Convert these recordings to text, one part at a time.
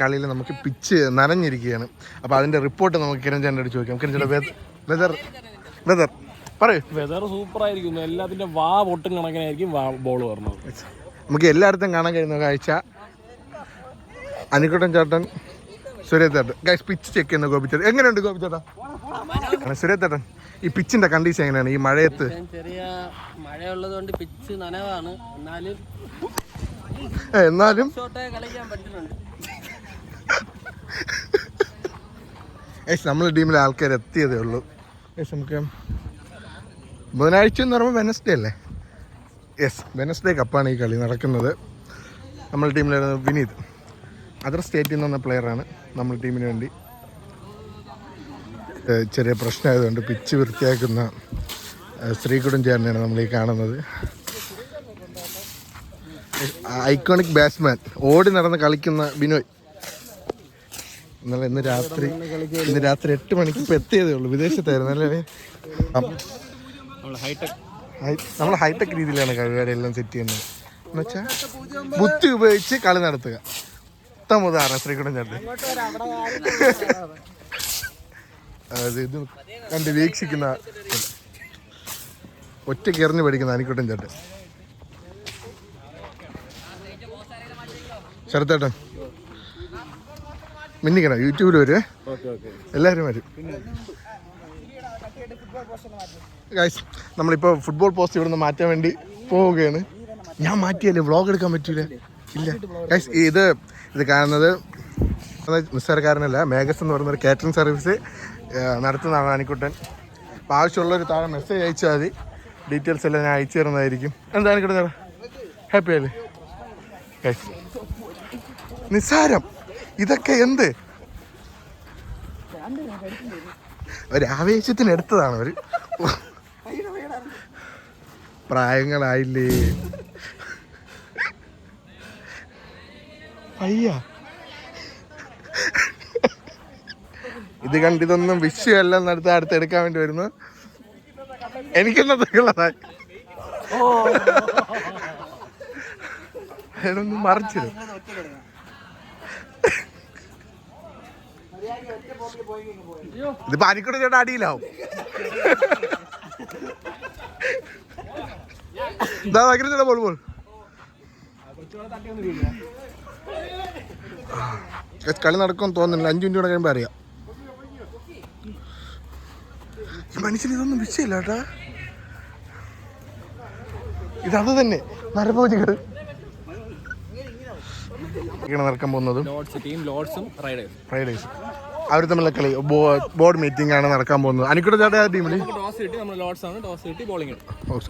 കളിയിൽ നമുക്ക് പിച്ച് നനഞ്ഞിരിക്കുകയാണ്. അപ്പോൾ അതിൻ്റെ റിപ്പോർട്ട് നമുക്ക് കിരൺ ചേട്ടനോട് ചോദിക്കാം. കിരൺ ചേട്ടാ, വെതർ പറയൂ. വെതർ സൂപ്പർ ആയിരിക്കും. എല്ലാത്തിൻ്റെ വാ പൊട്ടും കണക്കിനായിരിക്കും ബോൾ വരുന്നത്. നമുക്ക് എല്ലായിടത്തും കാണാൻ കഴിയുന്ന കാഴ്ച അനിക്കുട്ടൻ ചേട്ടൻ, സുരേഷ് ചേട്ടൻ ഗൈസ് പിച്ച് ചെക്ക് ചെയ്യുന്ന ഗോപിച്ചേട്ടൻ. എങ്ങനെയുണ്ട് ഗോപിച്ചേട്ടാ? സുരേഷ് ചേട്ടൻ, ഈ പിച്ചിന്റെ കണ്ടീഷൻ എങ്ങനെയാണ് ഈ മഴയത്ത്? ചെറിയ മഴയുള്ളതുകൊണ്ട് പിച്ച് നനവാണ്, എന്നാലും കളിക്കാൻ പറ്റുന്നുണ്ട്. നമ്മളെ ടീമിലെ ആൾക്കാർ എത്തിയതേ ഉള്ളൂ. നമുക്ക് ബുധനാഴ്ച എന്ന് പറയുമ്പോൾ വെനസ്ഡേ അല്ലേ? യെസ്, വെനസ്ഡേ കപ്പാണ് ഈ കളി നടക്കുന്നത്. നമ്മുടെ ടീമിലെ വിനീത് അതർ സ്റ്റേറ്റിൽ നിന്ന് വന്ന പ്ലെയറാണ്. നമ്മുടെ ടീമിന് വേണ്ടി ചെറിയ പ്രശ്നമായതുകൊണ്ട് പിച്ച് വൃത്തിയാക്കുന്ന ശ്രീകുടൻ ചേട്ടനെയാണ് നമ്മൾ ഈ കാണുന്നത്. ഐക്കോണിക് ബാറ്റ്സ്മാൻ, ഓടി നടന്ന് കളിക്കുന്ന ബിനോയ്. ഇന്ന് രാത്രി 8 മണിക്ക് ഇപ്പോൾ എത്തിയതേ ഉള്ളൂ. വിദേശത്തായിരുന്നു അല്ലേ? നമ്മൾ ഹൈടെക് രീതിയിലാണ് കളികാരെല്ലാം സെറ്റ് ചെയ്യുന്നത്. എന്ന് വെച്ചാൽ ബുദ്ധി ഉപയോഗിച്ച് കളി നടത്തുക. ഉത്തമോദാഹരണം ശ്രീകുടൻ ചേട്ടൻ. ഇത് കണ്ട് വീക്ഷിക്കുന്ന ഒറ്റയ്ക്ക് എറിഞ്ഞ് പഠിക്കുന്ന അനിക്കുട്ടൻ ചേട്ടൻ. ശരത്തേട്ടൻ മിന്നിക്കണം, യൂട്യൂബിൽ വരും, എല്ലാവരും വരും. ഗൈസ്, നമ്മളിപ്പോൾ ഫുട്ബോൾ പോസ്റ്റ് ഇവിടുന്ന് മാറ്റാൻ വേണ്ടി പോവുകയാണ്. ഞാൻ മാറ്റിയല്ലേ, വ്ളോഗ് എടുക്കാൻ പറ്റൂല. ഇല്ല ഗൈസ്, ഇത് കാണുന്നത് നിസ്സാരക്കാരനല്ല, മേഘസ് എന്ന് പറയുന്നൊരു കാറ്ററിംഗ് സർവീസ് നടത്തുന്നതാണ് അനിക്കുട്ടൻ. അപ്പോൾ ആവശ്യമുള്ളൊരു താഴെ മെസ്സേജ് അയച്ചാൽ മതി, ഡീറ്റെയിൽസ് എല്ലാം ഞാൻ അയച്ചു തരുന്നതായിരിക്കും. എന്താ അനിക്കുട്ടൻ, ഹാപ്പി അല്ലേ? ഗൈസ്, നിസ്സാരം ഇതൊക്കെ എന്ത് ഒരാവേശത്തിന് എടുത്തതാണ് അവർ. പ്രായങ്ങളായില്ലേ അയ്യ, ഇത് കണ്ടിതൊന്നും വിഷയമല്ല അടുത്ത് എടുക്കാൻ വേണ്ടി വരുന്നു. എനിക്കെന്നതൊക്കെയുള്ളതായി അതിനൊന്നും മറിച്ചില്ല. ഇതിപ്പോ അനിക്കുട്ടൻ ചേട്ടാ അടിയിലാവും. ഇതാ ചേട്ടാ ബോൾ കളി നടക്കുമെന്ന് തോന്നുന്നില്ല. 5 മിനിറ്റ് കൂടെ കഴിയുമ്പോൾ അറിയാം. ഈ മനുഷ്യന് ഇതൊന്നും വിഷയമില്ല കേട്ടാ. ഇതത് തന്നെ നരഭോജികൾ നടക്കാൻ പോകുന്നതും റൈഡേഴ്സ് അവർ തമ്മിലുള്ള കളി ബോർഡ് മീറ്റിംഗ് ആണ് നടക്കാൻ പോകുന്നത്. അനിക്കുട്ടൻ ചേട്ടാ ടീമില്,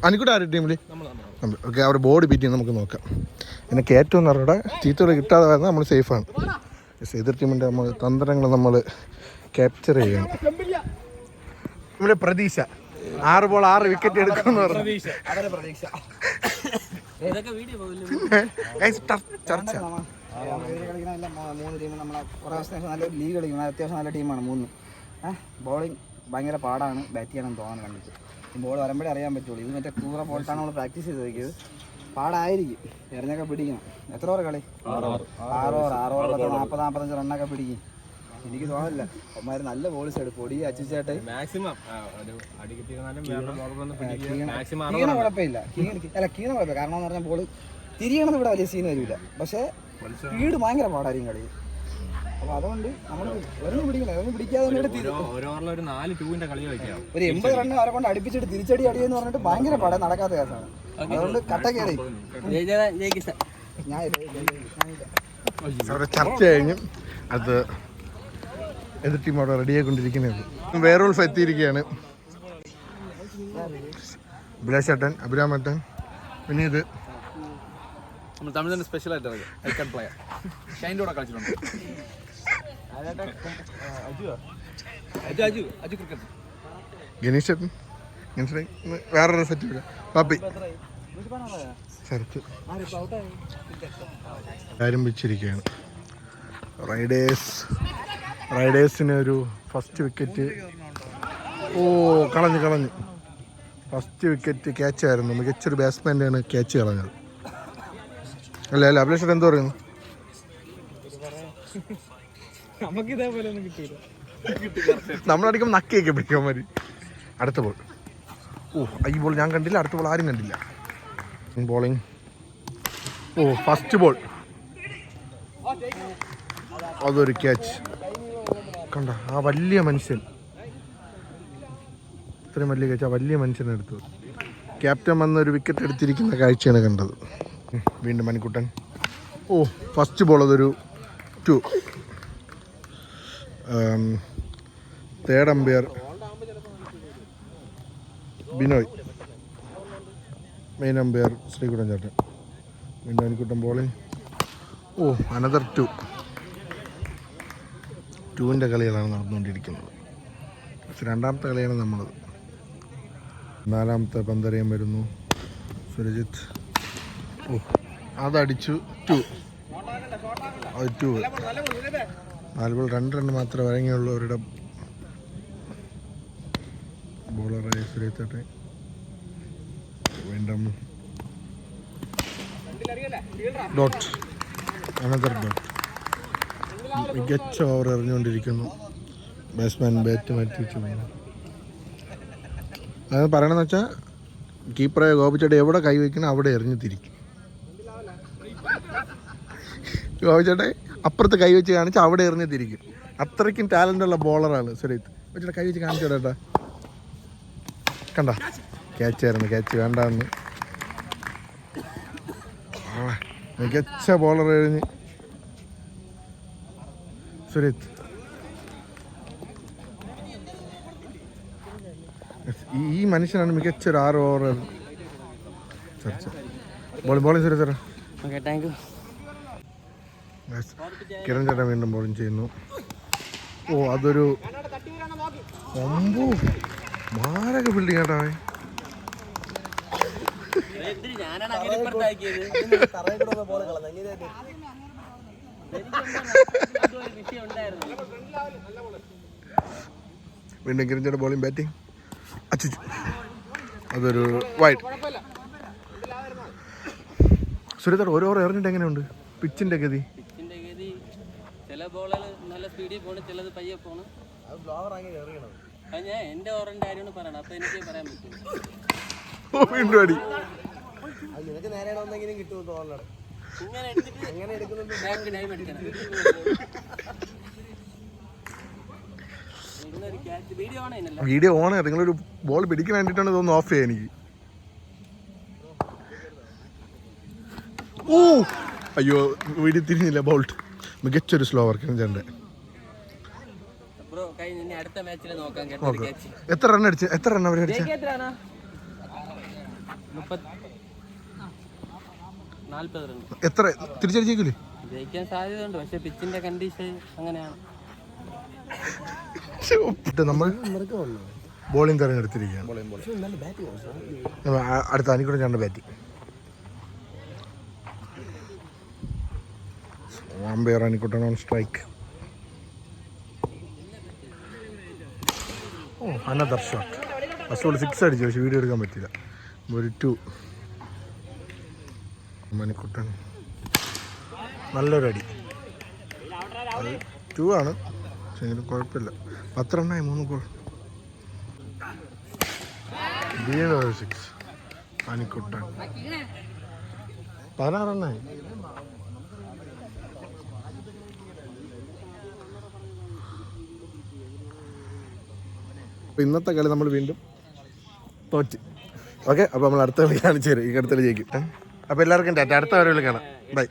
അനിക്കുട്ട ആരുടെ ടീമില്? ഓക്കെ, അവിടെ ബോർഡ് മീറ്റിംഗ് നമുക്ക് നോക്കാം. പിന്നെ കയറ്റം എന്ന് പറഞ്ഞാൽ ചീത്തകൾ കിട്ടാതെ വരുന്നത് നമ്മൾ സേഫാണ്. എതിർ ടീമിൻ്റെ നമ്മൾ തന്ത്രങ്ങൾ നമ്മൾ ക്യാപ്ചർ ചെയ്യണം. നമ്മുടെ പ്രതീക്ഷ 6 ബോൾ 6 വിക്കറ്റ് എടുക്കുമെന്ന് പറഞ്ഞു. ചർച്ച കളിക്കുന്ന 3 ടീം നമ്മളെ കുറേ ദിവസത്തിന് ശേഷം നല്ല ലീഗ് കളിക്കണം. അത്യാവശ്യം നല്ല ടീമാണ് 3. ബോളിങ് ഭയങ്കര പാടാണ്, ബാറ്റ് ചെയ്യണമെന്ന് തോന്നാൻ കണ്ടിട്ട്. ഈ ബോൾ വരുമ്പോഴേ അറിയാൻ പറ്റുള്ളൂ. ഇത് മറ്റേ കൂറ ബോൾട്ടാണ് നമ്മൾ പ്രാക്ടീസ് ചെയ്ത് വയ്ക്കിയത്. പാടായിരിക്കും, എറിഞ്ഞൊക്കെ പിടിക്കണം. എത്ര ഓവർ കളി? 6 ഓവർ 40-45 റണ്ണൊക്കെ പിടിക്കും. എനിക്ക് തോന്നില്ല അവന്മാർ നല്ല ബോൾസ് എടുക്കും. പൊടി അച്ചിച്ചേട്ടെ കീണ കുഴപ്പമില്ല. കീണ കുഴപ്പമില്ല, കാരണം എന്ന് പറഞ്ഞാൽ ബോൾ തിരിയണത് ഇവിടെ വലിയ സീൻ വരില്ല. പക്ഷേ സ്പീഡ് ഭയങ്കര പാടായിരിക്കും കളി. അപ്പോൾ അതുകൊണ്ട് നമ്മൾ ഒരെണ്ണം പിടിക്കണം. ഒരെണ്ണം പിടിക്കാതെ ഒരു 80 റണ്ണ് അവരെ കൊണ്ട് അടുപ്പിച്ചിട്ട് തിരിച്ചടി അടിയെന്ന് പറഞ്ഞിട്ട് ഭയങ്കര പാടാൻ നടക്കാത്ത കേസാണ്. അതുകൊണ്ട് കട്ട കയറി ചർച്ച കഴിഞ്ഞു. അത് എതിർ ടീം അവിടെ റെഡിയായിക്കൊണ്ടിരിക്കുന്നത്. വേറോൾഫ് എത്തിയിരിക്കുകയാണ്. അഭിലാഷ് ഏട്ടൻ, അഭിരാമേട്ടൻ, വിനീത്. നമ്മൾ തമിഴ്നാട് സ്പെഷ്യൽ ആയിട്ട് ഐക്കൺ പ്ലെയർ ഷൈൻ്റെ കൂടെ കളിച്ചിട്ടുണ്ട്. ഗണേഷ് ഏട്ടൻ, വേറൊരു സെറ്റ് പാപ്പി ശരത്ത് ആരംഭിച്ചിരിക്കുകയാണ്. റൈഡേഴ്സിന് ഒരു ഫസ്റ്റ് വിക്കറ്റ്. കളഞ്ഞു. ഫസ്റ്റ് വിക്കറ്റ് ക്യാച്ചായിരുന്നു. മികച്ചൊരു ബാറ്റ്സ്മാൻ്റെയാണ് ക്യാച്ച് കളഞ്ഞത്. അല്ല അഭിലാഷ് എന്തോ പറയുന്നു? നമുക്ക് ഇതേപോലെ ഒന്നും കിട്ടിയില്ല. നമ്മളടിക്കുമ്പോൾ നക്കിയൊക്കെ പിടിക്കാൻ മതി. അടുത്ത ബോൾ. ഈ ബോൾ ഞാൻ കണ്ടില്ല, അടുത്ത ബോൾ ആരും കണ്ടില്ല. ബോളിങ്. First ball. അതൊരു ക്യാച്ച്. കണ്ട ആ വലിയ മനുഷ്യൻ, ഇത്രയും വലിയ ക്യാച്ച് ആ വലിയ മനുഷ്യനെടുത്തു. ക്യാപ്റ്റൻ വന്ന് ഒരു വിക്കറ്റ് എടുത്തിരിക്കുന്ന കാഴ്ചയാണ് കണ്ടത്. വീണ്ടും മണിക്കുട്ടൻ. ഫസ്റ്റ് ബോൾ അതൊരു 2. Third umpire Binoy, main umpire Sreekuttan ചേട്ടൻ. വീണ്ടും മണിക്കുട്ടൻ ബോളിങ്. അനദർ 2. 2ൻ്റെ കളികളാണ് നടന്നുകൊണ്ടിരിക്കുന്നത്. രണ്ടാമത്തെ കളിയാണ് നമ്മളത്. 4ാമത്തെ പന്തറിയാൻ വരുന്നു സുരജിത്ത്. അതടിച്ചു 2. അത് 2. 4 ബോൾ 2 റൺ മാത്രമേ വഴങ്ങിയുള്ളൂ അവരുടെ ബോളറായ സുരേത്തേട്ടെ. വീണ്ടും ഡോട്ട്, അനദർ ഡോട്ട്. മികച്ച ഓവർ എറിഞ്ഞുകൊണ്ടിരിക്കുന്നു. ബാറ്റ്സ്മാൻ ബാറ്റ് മാറ്റി വെച്ച് പോകുന്നു. അത് പറയണമെന്ന് വെച്ചാൽ കീപ്പറെ ഗോപിച്ചേട്ടൻ എവിടെ കൈവയ്ക്കണം അവിടെ എറിഞ്ഞു തിരിക്കും. ഗോപിച്ചേട്ടെ അപ്പുറത്ത് കൈവച്ച് കാണിച്ച് അവിടെ എറിഞ്ഞ് തിരിക്കും. അത്രയ്ക്കും ടാലൻ്റുള്ള ബോളറാണ് സുരേത്ത്. വെച്ചിട്ട് കൈവച്ച് കാണിച്ചോടേട്ടാ. കണ്ട ക്യാച്ചായിരുന്നു, ക്യാച്ച് വേണ്ടാന്ന്. മികച്ച ബോളർ എറിഞ്ഞ് സുരേത്ത്. ഈ മനുഷ്യനാണ് മികച്ചൊരു 6 ഓവർ. ബോളിംഗ് സുരേഷ് സാറേ. Okay, thank you. കിരൺ ചേട്ടൻ വീണ്ടും ബോളിംഗ് ചെയ്യുന്നു. അതൊരു മാരക ബിൽഡിംഗ് കേട്ടോ. വീണ്ടും കിരൺ ചേട്ടൻ ബോളിംഗ് ബാറ്റിംഗ്. അതൊരു വൈഡ്. സുരേഷ് ഓരോ ഓവർ എറിഞ്ഞിട്ട് എങ്ങനെയുണ്ട് പിച്ചിന്റെ ഗതി? ചില ബോളുകൾ നല്ല സ്പീഡിൽ പോണ്, ചിലത് പയ്യെ പോണ്. ഞാൻ എന്റെ ഓവറിന്റെ കാര്യമാണ് പറയണം, അപ്പൊ എനിക്ക് പറയാൻ പറ്റും. വീണ്ടും അടി. ഇങ്ങനെ എടുത്തിട്ട് ബാക്ക് ടൈം എടുക്കണം. വീഡിയോ ഓൺ ആണ്. നിങ്ങളൊരു ബോൾ പിടിക്കാൻ വേണ്ടിയിട്ടാണ് ഇതൊന്ന് ഓഫ് ചെയ്യാൻ എനിക്ക്. അയ്യോ വീഡിയോ തിരിഞ്ഞില്ല. ബോൾട്ട് മികച്ചൊരു സ്ലോ വർക്ക് ചേട്ടൻ്റെ. എത്ര റൺ അടിച്ചു? എത്ര റൺ അവർ അടിച്ചു? എത്ര തിരിച്ചടിച്ചേക്കൂലേ? ജയിക്കാൻ സാധ്യതയുണ്ട്, പക്ഷെ പിച്ചിന്റെ കണ്ടീഷൻ അങ്ങനെയാണ്. നമ്മൾ ബോളിംഗ് തെരഞ്ഞെടുത്തിരിക്കുകയാണ്. അടുത്ത അനിക്കൂടെ ചേട്ടൻ്റെ batting. Umpire Anikuttan on strike. Another shot. First ball 6 അടിച്ചു, പക്ഷെ വീഡിയോ എടുക്കാൻ പറ്റില്ല. ഒരു 2. മണിക്കുട്ടൻ നല്ലൊരു അടി. അത് 2 ആണ്, പക്ഷെ എങ്കിലും കുഴപ്പമില്ല. 10 റണ്ണായി 3 ഗോൾ. വീണ്ടും 6. മണിക്കുട്ടൻ 16 റണ്ണായി. അപ്പോൾ ഇന്നത്തെ കളി നമ്മൾ വീണ്ടും തോറ്റ്. ഓക്കെ, അപ്പോൾ നമ്മൾ അടുത്ത കളി കാണിച്ചു തരും. ഈ അടുത്ത കളി ജയിക്കും. അപ്പോൾ എല്ലാവർക്കും ടാറ്റ. അടുത്ത വരവിൽ കാണാം. ബൈ.